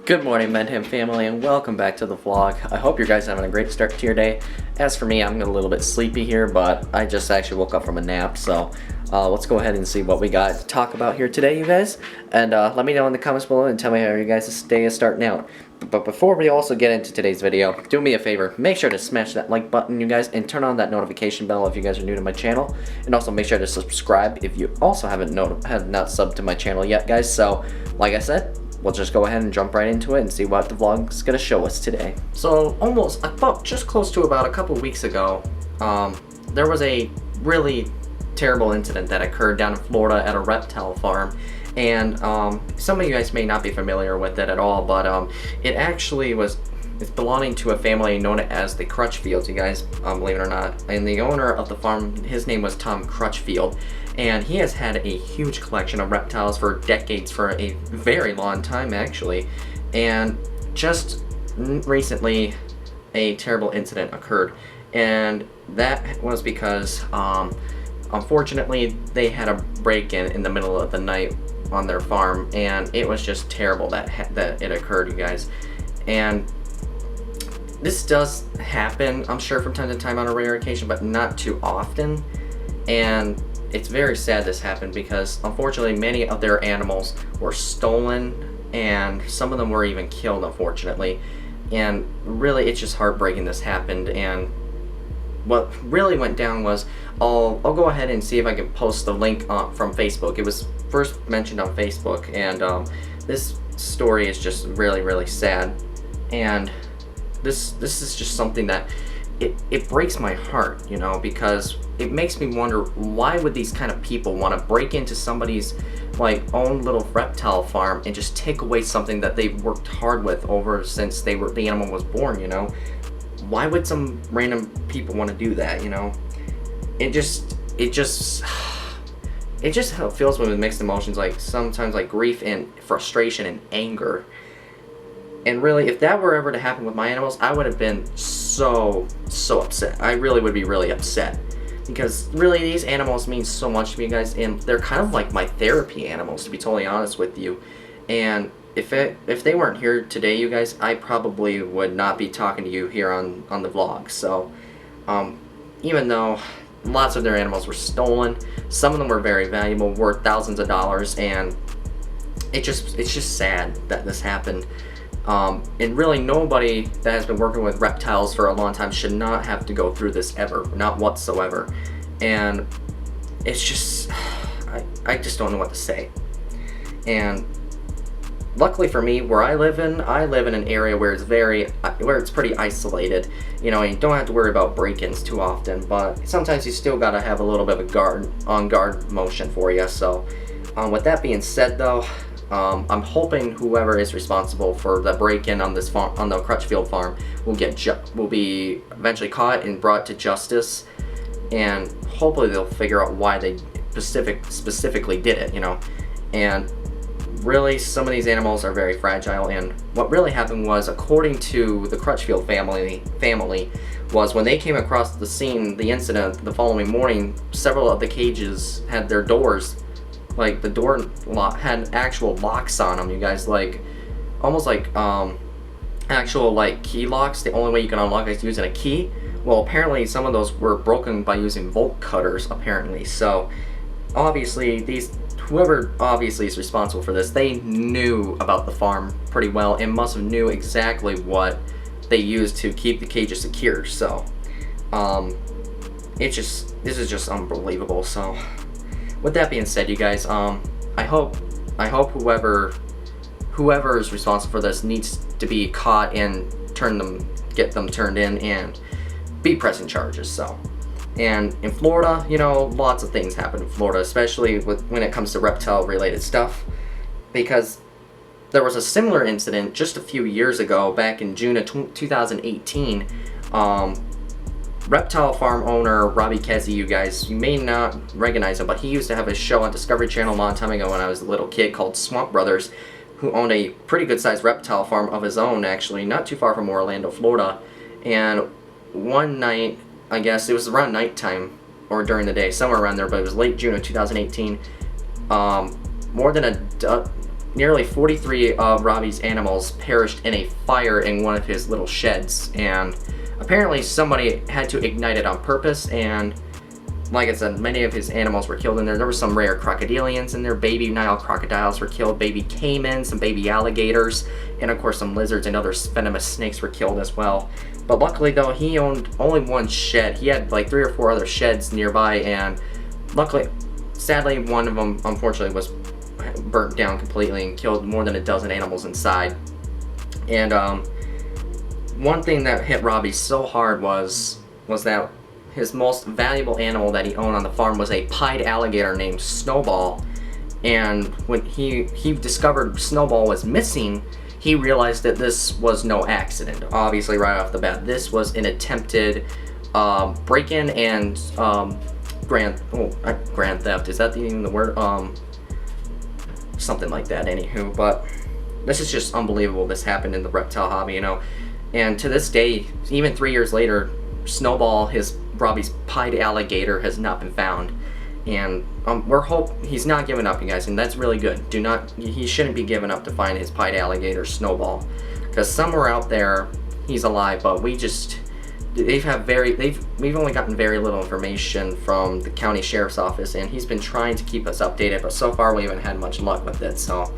Good morning, Mendham family, and welcome back to the vlog. I hope you guys are having a great start to your day. As for me, I'm a little bit sleepy here, but I just actually woke up from a nap, so let's go ahead and see what we got to talk about here today, you guys. And let me know in the comments below and tell me how you guys' day is starting out. But before we also get into today's video, do me a favor, make sure to smash that like button, you guys, and turn on that notification bell if you guys are new to my channel. And also make sure to subscribe if you also have not subbed to my channel yet, guys. So, like I said, we'll just go ahead and jump right into it and see what the vlog's gonna show us today. So about just close to about a couple weeks ago, there was a really terrible incident that occurred down in Florida at a reptile farm. And some of you guys may not be familiar with it at all, but it actually it's belonging to a family known as the Crutchfields, you guys, believe it or not. And the owner of the farm, his name was Tom Crutchfield, and he has had a huge collection of reptiles for decades, for a very long time actually. And just recently a terrible incident occurred, and that was because unfortunately they had a break-in in the middle of the night on their farm, and it was just terrible that it occurred, you guys. And this does happen, I'm sure, from time to time on a rare occasion, but not too often. And it's very sad this happened because unfortunately many of their animals were stolen, and some of them were even killed, unfortunately. And really, it's just heartbreaking this happened. And what really went down was, I'll go ahead and see if I can post the link from Facebook. It was first mentioned on Facebook, and this story is just really sad. And this is just something that it breaks my heart, you know, because it makes me wonder, why would these kind of people want to break into somebody's own little reptile farm and just take away something that they've worked hard with over since the animal was born, you know? Why would some random people want to do that, you know? It just how it feels with mixed emotions, sometimes grief and frustration and anger. And really, if that were ever to happen with my animals, I would have been so upset. I really would be really upset, because really these animals mean so much to me, guys, and they're kind of like my therapy animals, to be totally honest with you. And if they weren't here today, you guys, I probably would not be talking to you here on the vlog. So even though lots of their animals were stolen, some of them were very valuable, worth thousands of dollars, and it's just sad that this happened. And really, nobody that has been working with reptiles for a long time should not have to go through this ever, not whatsoever. And it's just, I just don't know what to say. And luckily for me, where I live in an area where it's pretty isolated. You know, you don't have to worry about break-ins too often, but sometimes you still gotta have a little bit of a on guard motion for you. So, with that being said, though, I'm hoping whoever is responsible for the break-in on this farm, on the Crutchfield farm, will be eventually caught and brought to justice, and hopefully they'll figure out why they specifically did it, you know. And really, some of these animals are very fragile, and what really happened was, according to the Crutchfield family, was when they came across the scene, the incident, the following morning, several of the cages had their doors, the door lock had actual locks on them, you guys, almost actual key locks. The only way you can unlock is using a key. Well, apparently some of those were broken by using bolt cutters, apparently. So obviously whoever obviously is responsible for this, they knew about the farm pretty well and must have knew exactly what they used to keep the cages secure. So this is just unbelievable. So with that being said, you guys, I hope whoever is responsible for this needs to be caught and get them turned in and be pressing charges. So, and in Florida, you know, lots of things happen in Florida, especially when it comes to reptile related stuff, because there was a similar incident just a few years ago, back in June of 2018. Reptile farm owner Robbie Kesey, you guys, you may not recognize him, but he used to have a show on Discovery Channel a long time ago when I was a little kid, called Swamp Brothers, who owned a pretty good sized reptile farm of his own, actually, not too far from Orlando, Florida. And one night, I guess it was around nighttime or during the day, somewhere around there, but it was late June of 2018, more than nearly 43 of Robbie's animals perished in a fire in one of his little sheds, and apparently somebody had to ignite it on purpose. And like I said, many of his animals were killed in there. There were some rare crocodilians in there. Baby Nile crocodiles were killed, baby caimans, some baby alligators, and of course some lizards and other venomous snakes were killed as well. But luckily though, he owned only one shed. He had like 3 or 4 other sheds nearby, and luckily, sadly, one of them unfortunately was burnt down completely and killed more than a dozen animals inside. And one thing that hit Robbie so hard was that his most valuable animal that he owned on the farm was a pied alligator named Snowball. And when he discovered Snowball was missing, he realized that this was no accident. Obviously, right off the bat, this was an attempted break-in and grand theft. Is that even the word? Something like that. Anywho, but this is just unbelievable. This happened in the reptile hobby, you know. And to this day, even 3 years later, Snowball, Robbie's pied alligator, has not been found. And he's not giving up, you guys, and that's really good. He shouldn't be giving up to find his pied alligator, Snowball, because somewhere out there he's alive. But we've only gotten very little information from the county sheriff's office, and he's been trying to keep us updated, but so far we haven't had much luck with it. So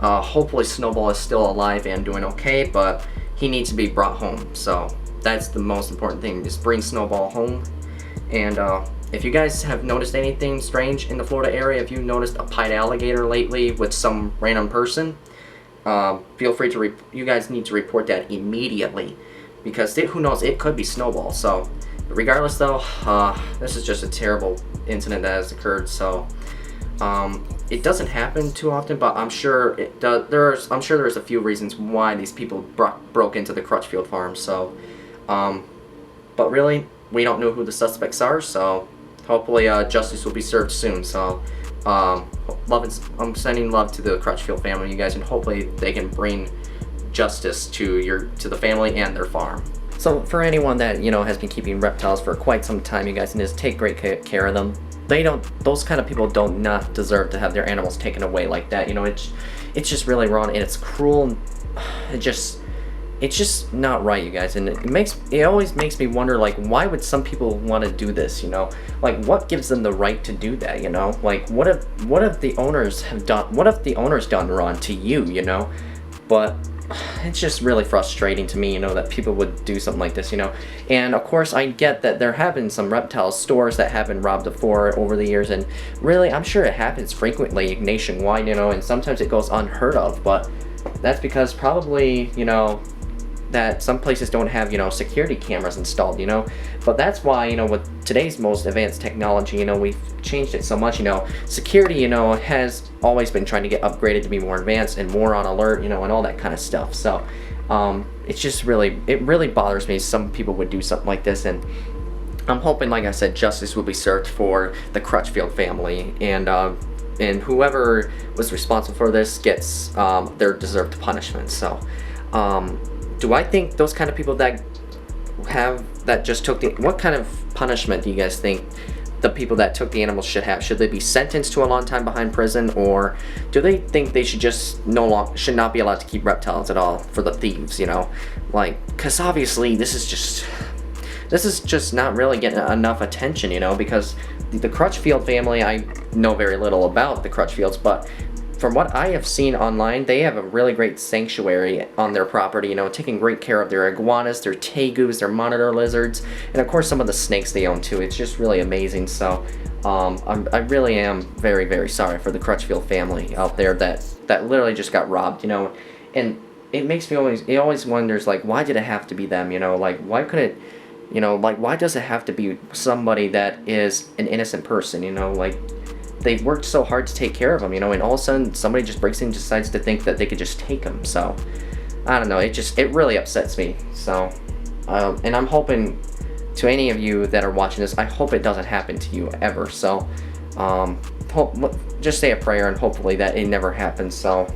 hopefully Snowball is still alive and doing okay, but he needs to be brought home. So that's the most important thing, just bring Snowball home. And if you guys have noticed anything strange in the Florida area, if you've noticed a pied alligator lately with some random person, feel free to you guys need to report that immediately, because who knows, it could be Snowball. So regardless though, this is just a terrible incident that has occurred. So it doesn't happen too often, but I'm sure it does. I'm sure there's a few reasons why these people broke into the Crutchfield farm. So but really, we don't know who the suspects are, so hopefully justice will be served soon. So I'm sending love to the Crutchfield family, you guys, and hopefully they can bring justice to the family and their farm. So for anyone that, you know, has been keeping reptiles for quite some time, you guys, and just take great care of them. Those kind of people don't not deserve to have their animals taken away like that. You know, it's just really wrong, and it's cruel, and it's just not right, you guys. And it always makes me wonder, like, why would some people want to do this, you know? Like, what gives them the right to do that, you know? Like, what if the owners done wrong to you, you know? But it's just really frustrating to me, you know, that people would do something like this, you know. And of course, I get that there have been some reptile stores that have been robbed before over the years, and really, I'm sure it happens frequently nationwide, you know, and sometimes it goes unheard of. But that's because probably, you know, that some places don't have, you know, security cameras installed, you know. But that's why, you know, with today's most advanced technology, you know, we've changed it so much, you know. Security, you know, has always been trying to get upgraded to be more advanced and more on alert, you know, and all that kind of stuff. So it's just it really bothers me some people would do something like this. And I'm hoping, like I said, justice will be served for the Crutchfield family, and whoever was responsible for this gets their deserved punishment. So do I think those kind of people that just took what kind of punishment do you guys think the people that took the animals should have? Should they be sentenced to a long time behind prison, or do they think they should just should not be allowed to keep reptiles at all for the thieves, you know? Like, because obviously this is just not really getting enough attention, you know, because the Crutchfield family, I know very little about the Crutchfields, but from what I have seen online, they have a really great sanctuary on their property, you know, taking great care of their iguanas, their tegus, their monitor lizards, and of course some of the snakes they own too. It's just really amazing. So I really am very, very sorry for the Crutchfield family out there that literally just got robbed, you know. And it makes me always wonders, like, why did it have to be them, you know? Like, why couldn't it, you know, like, why does it have to be somebody that is an innocent person, you know? Like, they've worked so hard to take care of them, you know, and all of a sudden somebody just breaks in and decides to think that they could just take them. So I don't know, it really upsets me. So and I'm hoping, to any of you that are watching this, I hope it doesn't happen to you ever. So just say a prayer and hopefully that it never happens. So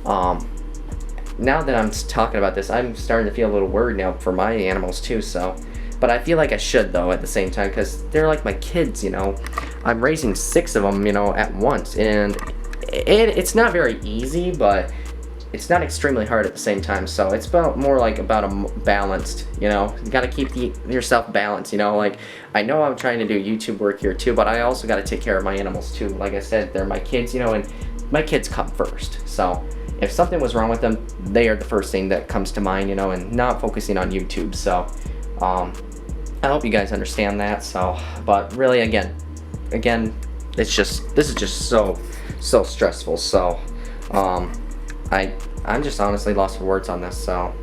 now that I'm talking about this, I'm starting to feel a little worried now for my animals too. So but I feel like I should, though, at the same time, because they're like my kids, you know. I'm raising 6 of them, you know, at once, and it's not very easy, but it's not extremely hard at the same time. So it's more like about a balanced, you know, you got to keep yourself balanced, you know. Like, I know I'm trying to do YouTube work here too, but I also got to take care of my animals too. Like I said, they're my kids, you know, and my kids come first. So if something was wrong with them, they are the first thing that comes to mind, you know, and not focusing on YouTube. So I hope you guys understand that. So, but really, again, this is just so stressful. So I'm just honestly lost for words on this. So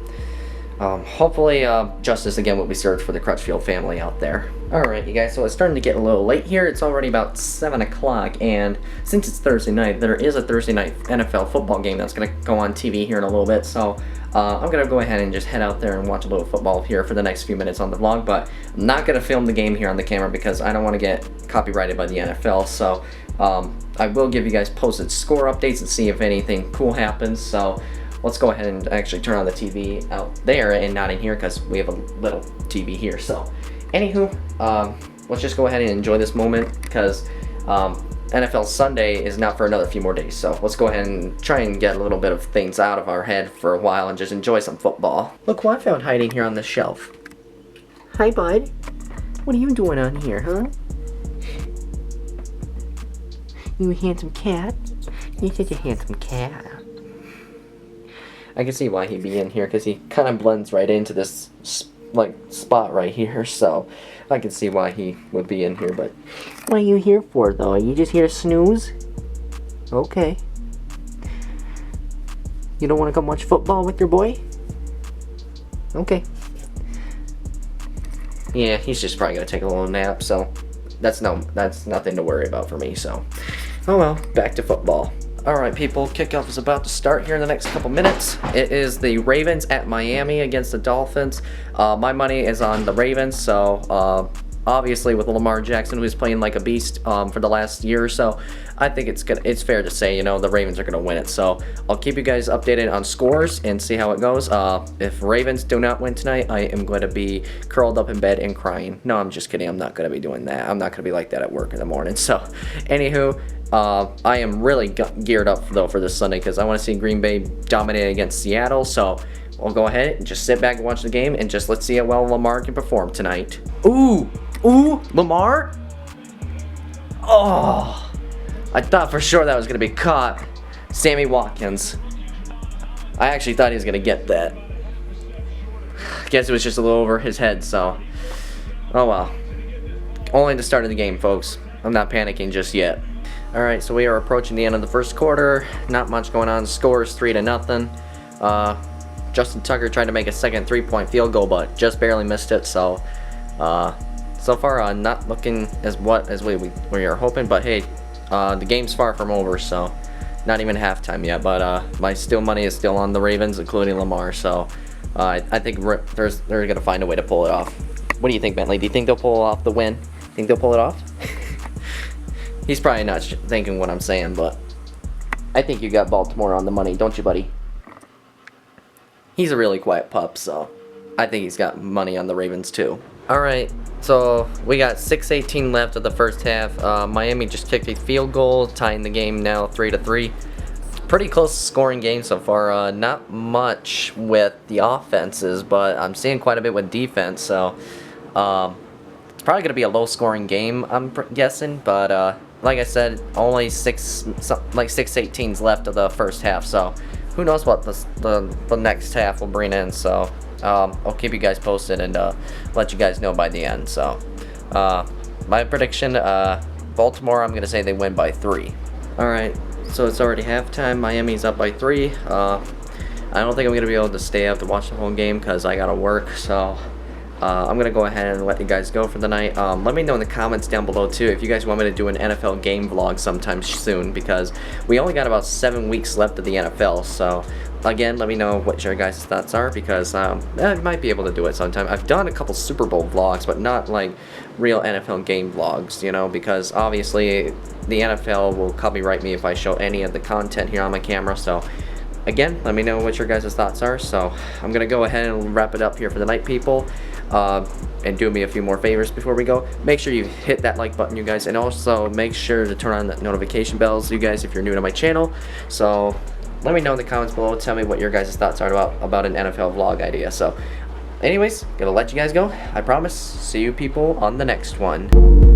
hopefully justice again will be served for the Crutchfield family out there. Alright, you guys, so it's starting to get a little late here. It's already about 7 o'clock, and since it's Thursday night, there is a Thursday night NFL football game that's going to go on TV here in a little bit. So I'm going to go ahead and just head out there and watch a little football here for the next few minutes on the vlog, but I'm not going to film the game here on the camera because I don't want to get copyrighted by the NFL. So I will give you guys posted score updates and see if anything cool happens. So let's go ahead and actually turn on the TV out there and not in here because we have a little TV here. So anywho, let's just go ahead and enjoy this moment because NFL Sunday is not for another few more days. So let's go ahead and try and get a little bit of things out of our head for a while and just enjoy some football. Look what I found hiding here on the shelf. Hi, bud. What are you doing on here, huh? You a handsome cat? You're such a handsome cat. I can see why he'd be in here because he kind of blends right into this like spot right here, so I can see why he would be in here. But what are you here for, though? Are you just here to snooze? Okay. You don't want to come watch football with your boy? Okay. Yeah, he's just probably gonna take a little nap, so that's nothing to worry about for me. So, oh well, back to football. Alright people, kickoff is about to start here in the next couple minutes. It is the Ravens at Miami against the Dolphins. My money is on the Ravens, so obviously with Lamar Jackson, who's playing like a beast for the last year or so, I think it's fair to say, you know, the Ravens are going to win it. So I'll keep you guys updated on scores and see how it goes. If Ravens do not win tonight, I am going to be curled up in bed and crying. No, I'm just kidding. I'm not going to be doing that. I'm not going to be like that at work in the morning. So anywho, I am really geared up though for this Sunday because I want to see Green Bay dominate against Seattle. So we'll go ahead and just sit back and watch the game and just let's see how well Lamar can perform tonight. Ooh, Lamar? Oh, I thought for sure that was going to be caught. Sammy Watkins. I actually thought he was going to get that. Guess it was just a little over his head, so. Oh well. Only the start of the game, folks. I'm not panicking just yet. Alright, so we are approaching the end of the first quarter. Not much going on. Score is 3-0. Justin Tucker tried to make a second 3-point field goal, but just barely missed it. So, so far, not looking as we are hoping. But hey, the game's far from over, so not even halftime yet. But my money is still on the Ravens, including Lamar. So I think they're gonna find a way to pull it off. What do you think, Bentley? Do you think they'll pull off the win? Think they'll pull it off? He's probably not thinking what I'm saying, but I think you got Baltimore on the money, don't you, buddy? He's a really quiet pup, so I think he's got money on the Ravens too. Alright, so we got 6:18 left of the first half. Miami just kicked a field goal, tying the game now 3-3. Pretty close scoring game so far. Not much with the offenses, but I'm seeing quite a bit with defense, so it's probably going to be a low-scoring game, I'm guessing, but like I said, only 6:18's left of the first half, so who knows what the next half will bring in. So I'll keep you guys posted and let you guys know by the end. So my prediction, Baltimore, I'm gonna say they win by 3. Alright, so it's already halftime. Miami's up by 3. I don't think I'm gonna be able to stay up to watch the whole game because I gotta work, so I'm going to go ahead and let you guys go for the night. Let me know in the comments down below too if you guys want me to do an NFL game vlog sometime soon, because we only got about 7 weeks left of the NFL. So again, let me know what your guys' thoughts are, because I might be able to do it sometime. I've done a couple Super Bowl vlogs, but not like real NFL game vlogs, you know, because obviously the NFL will copyright me if I show any of the content here on my camera. So again, let me know what your guys' thoughts are. So I'm going to go ahead and wrap it up here for the night, people. and do me a few more favors before we go. Make sure you hit that like button, you guys, and also make sure to turn on the notification bells, you guys, if you're new to my channel. So let me know in the comments below. Tell me what your guys' thoughts are about an NFL vlog idea. So anyways, gonna let you guys go. I promise. See you people on the next one.